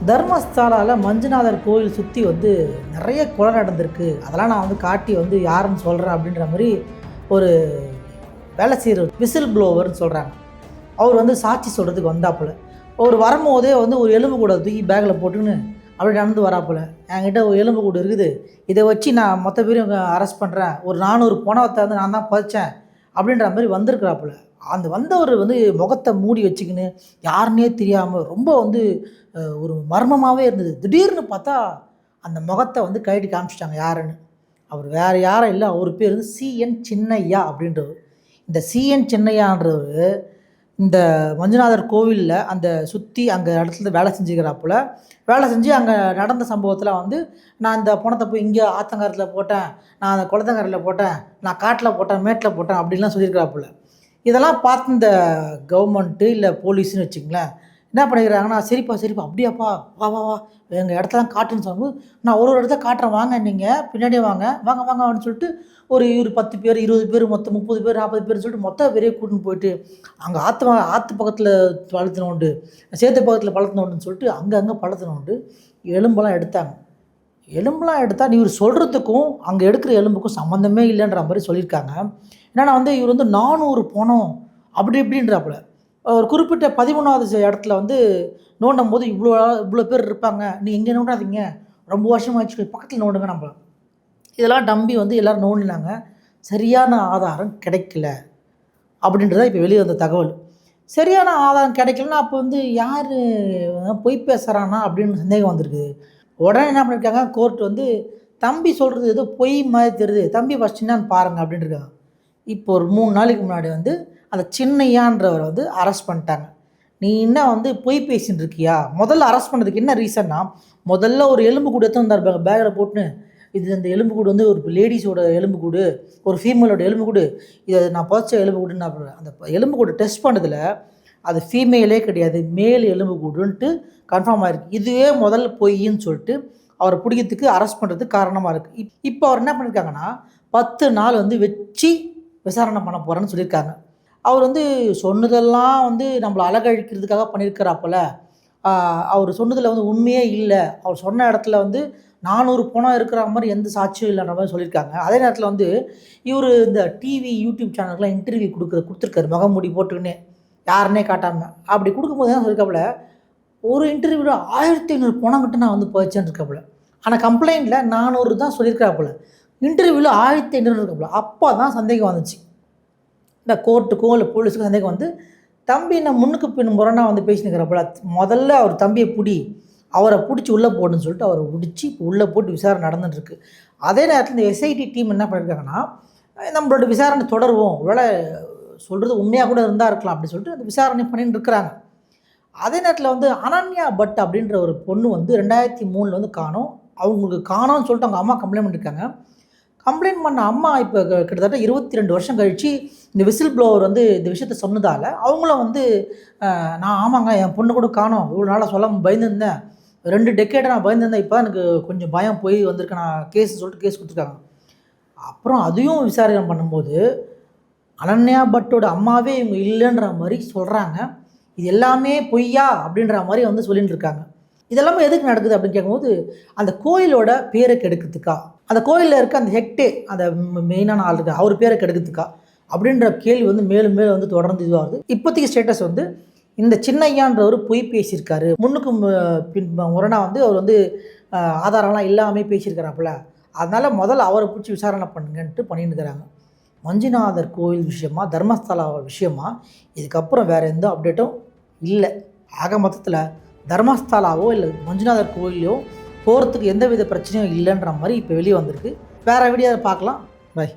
தர்மஸ்தாலாவில் மஞ்சுநாதர் கோயில் சுற்றி நிறைய கொலை நடந்திருக்கு. அதெல்லாம் நான் காட்டி யாருன்னு சொல்கிறேன் அப்படின்ற மாதிரி ஒரு வேலை செய்கிற விசில் ப்ளோவர்னு சொல்கிறாங்க. அவர் சாட்சி சொல்கிறதுக்கு வந்தாப்புல. அவர் வரும்போதே ஒரு எலும்பு கூட தூக்கி பேக்கில் போட்டுன்னு அப்படி நடந்து வராப்புல. என்கிட்ட ஒரு எலும்பு கூடு இருக்குது, இதை வச்சு நான் மொத்த பேரையும் அரெஸ்ட் பண்ணுறேன், ஒரு 400 பணத்தை நான் தான் பதிச்சேன் அப்படின்ற மாதிரி வந்திருக்கிறாப்புல. அந்த வந்தவர் முகத்தை மூடி வச்சுக்கின்னு யாருன்னே தெரியாமல் ரொம்ப ஒரு மர்மமாகவே இருந்தது. திடீர்னு பார்த்தா அந்த முகத்தை கழட்டி காமிச்சிட்டாங்க யாருன்னு. அவர் வேறு யாரும் இல்லை, அவர் பேர் சிஎன் சின்னையா அப்படின்றவர். இந்த சிஎன் சின்னையான்றவர் இந்த மஞ்சுநாதர் கோவிலில் அந்த சுற்றி அங்கே இடத்துல வேலை செஞ்சுக்கிறாப்புல. வேலை செஞ்சு அங்கே நடந்த சம்பவத்தில் நான் இந்த பணத்தை போய் இங்கே ஆத்தங்கரத்தில் போட்டேன், நான் அந்த குளத்தங்கரையில் போட்டேன், நான் காட்டில் போட்டேன், மேட்டில் போட்டேன் அப்படின்லாம் சொல்லியிருக்கிறாப்புல. இதெல்லாம் பார்த்து இந்த கவர்மெண்ட்டு இல்லை போலீஸ்னு வச்சுங்களேன் என்ன பண்ணிக்கிறாங்கன்னா, சரிப்பா அப்படியாப்பா, வா வா வா எங்கள் இடத்தெல்லாம் காட்டுன்னு சொல்லும்போது, நான் ஒரு இடத்த காட்டுறேன், வாங்க நீங்கள் பின்னாடியே வாங்க அப்படின்னு சொல்லிட்டு ஒரு 10 பேர் 20 பேர் மொத்தம் 30 பேர் 40 பேர்னு சொல்லிட்டு மொத்த பெரிய கூட்டின்னு போயிட்டு அங்கே ஆற்று பக்கத்தில் பழத்தின உண்டு, சேத்து பக்கத்தில் பழத்தின உண்டுன்னு சொல்லிட்டு அங்கே பழத்தின உண்டு எலும்பெல்லாம் எடுத்தாங்க. எலும்பெல்லாம் எடுத்தால் நீ இவர் சொல்கிறதுக்கும் அங்கே எடுக்கிற எலும்புக்கும் சம்மந்தமே இல்லைன்ற மாதிரி சொல்லியிருக்காங்க. என்னென்னா இவர் 400 பணம் அப்படி இப்படின்றாப்புல. ஒரு குறிப்பிட்ட 13வது இடத்துல நோண்டும் போது இவ்வளோ பேர் இருப்பாங்க, நீ எங்கே நோண்டாதீங்க, ரொம்ப வருஷமாகிடுச்சு, பக்கத்தில் நோண்டுங்க நம்ம. இதெல்லாம் நம்பி எல்லோரும் நோண்டினாங்க. சரியான ஆதாரம் கிடைக்கல அப்படின்றத இப்போ வெளியே வந்த தகவல். சரியான ஆதாரம் கிடைக்கலன்னா அப்போ யார் பொய் பேசுகிறானா அப்படின்னு சந்தேகம் வந்திருக்கு. உடனே என்ன பண்ணியிருக்காங்க, கோர்ட் தம்பி சொல்கிறது ஏதோ பொய் மாதிரி தெரியுது, தம்பி ஃபஸ்ட் என்னன்னு பாருங்கள் அப்படின்ட்டு இருக்காங்க. இப்போ ஒரு 3 நாளைக்கு முன்னாடி அந்த சின்னையான்றவரை அரெஸ்ட் பண்ணிட்டாங்க. நீ என்ன பொய் பேசின்னு இருக்கியா? முதல்ல அரெஸ்ட் பண்ணதுக்கு என்ன ரீசன்னா, முதல்ல ஒரு எலும்பு கூடு எடுத்து வந்தார் பேக்கில் போட்டுன்னு, இது அந்த எலும்பு கூடு ஒரு லேடிஸோட எலும்பு கூடு, ஒரு ஃபீமேலோட எலும்பு கூடு, இதை நான் புதைச்ச எலும்பு கூடுன்னு அந்த எலும்பு கூடு டெஸ்ட் பண்ணதில் அது ஃபீமேலே கிடையாது, மேல் எலும்பு கூடுன்ட்டு கன்ஃபார்ம் ஆகிருக்கு. இதுவே முதல்ல பொய்ன்னு சொல்லிட்டு அவரை பிடிக்கிறதுக்கு அரெஸ்ட் பண்ணுறதுக்கு காரணமாக இருக்குது. இப்போ அவர் என்ன பண்ணியிருக்காங்கன்னா 10 நாள் வச்சு விசாரணை பண்ண போகிறேன்னு சொல்லியிருக்காங்க. அவர் சொன்னதெல்லாம் நம்மளை அழகழிக்கிறதுக்காக பண்ணியிருக்கிறாப்புல. அவர் சொன்னதில் உண்மையே இல்லை, அவர் சொன்ன இடத்துல 400 பணம் இருக்கிற மாதிரி எந்த சாட்சியும் இல்லைன்ற மாதிரி சொல்லியிருக்காங்க. அதே நேரத்தில் இவர் இந்த டிவி யூடியூப் சேனலுக்குலாம் இன்டர்வியூ கொடுத்துருக்காரு முகமூடி போட்டுக்கின்னே, யாருன்னே காட்டாமல். அப்படி கொடுக்கும்போது தான் சொல்லியிருக்காப்புல, ஒரு இன்டர்வியூவில் 1500 பணம் கிட்ட நான் போயிச்சேன்னு இருக்காப்புல. ஆனால் கம்ப்ளைண்ட்டில் 400 தான் சொல்லியிருக்காப்புல, இன்டர்வியூவில் 1500 இருக்காப்புல. அப்போ தான் சந்தேகம் வந்துச்சு இந்த கோர்ட்டுக்கும் இல்லை போலீஸுக்கும். சந்தேகம் தம்பி நான் முன்னுக்கு பின் முரணாக பேசினுக்கிறப்பல, முதல்ல அவர் தம்பியை அவரை பிடிச்சி உள்ளே போட்டுன்னு சொல்லிட்டு அவரை பிடிச்சி இப்போ உள்ளே போட்டு விசாரணை நடந்துட்டுருக்கு. அதே நேரத்தில் இந்த எஸ்ஐடி டீம் என்ன பண்ணியிருக்காங்கன்னா, நம்மளோட விசாரணை தொடருவோம், ஒருவேளை சொல்கிறது உண்மையாக கூட இருந்தால் இருக்கலாம் அப்படின்னு சொல்லிட்டு அந்த விசாரணை பண்ணிட்டு இருக்கிறாங்க. அதே நேரத்தில் அனன்யா பட் அப்படின்ற ஒரு பொண்ணு 2003 காணோம். அவங்களுக்கு காணோன்னு சொல்லிட்டு அவங்க அம்மா கம்ப்ளைண்ட் பண்ணியிருக்காங்க. கம்ப்ளைண்ட் பண்ண அம்மா இப்போ கிட்டத்தட்ட 22 வருஷம் கழித்து இந்த விசில் ப்ளோவர் இந்த விஷயத்த சொன்னதால் அவங்களும் நான் ஆமாங்க என் பொண்ணு கூட காணோம், இவ்வளோ நாளாக சொல்ல பயந்துருந்தேன், 2 டெக்கேடாக நான் பயந்துருந்தேன், இப்போ எனக்கு கொஞ்சம் பயம் போய் வந்திருக்கேன், நான் கேஸ் சொல்லிட்டு கேஸ் கொடுத்துருக்காங்க. அப்புறம் அதையும் விசாரணை பண்ணும்போது அனன்யா பட்டோட அம்மாவே இவங்க இல்லைன்ற மாதிரி சொல்கிறாங்க. இது எல்லாமே பொய்யா அப்படின்ற மாதிரி சொல்லிட்டு இருக்காங்க. இதெல்லாமே எதுக்கு நடக்குது அப்படின்னு கேட்கும்போது, அந்த கோயிலோட பேரை கெடுக்கிறதுக்கா, அந்த கோயிலில் இருக்க அந்த ஹெக்டே அந்த மெயினான ஆள் இருக்கு அவர் பேரை கெடுக்கிறதுக்கா அப்படின்ற கேள்வி மேலும் மேலும் தொடர்ந்து இதுவாகுது. இப்போதைக்கு ஸ்டேட்டஸ் இந்த சின்னையான்றவர் பொய் பேசியிருக்காரு, முன்னுக்கு பின் முரணாக அவர் ஆதாரம்லாம் இல்லாமல் பேசியிருக்கிறாப்புல, அதனால் முதல்ல அவரை பிடிச்சி விசாரணை பண்ணுங்கன்ட்டு பண்ணிட்டு இருக்கிறாங்க. மஞ்சுநாதர் கோயில் விஷயமா, தர்மஸ்தலா விஷயமா இதுக்கப்புறம் வேறு எந்த அப்டேட்டும் இல்லை. ஆக மொத்தத்தில் தர்மஸ்தலாவோ இல்லை மஞ்சுநாதர் கோயிலையோ போகிறதுக்கு எந்த வித பிரச்சனையும் இல்லைன்ற மாதிரி இப்போ வெளியே வந்திருக்கு. வேறு வீடியோவை பார்க்கலாம். பை.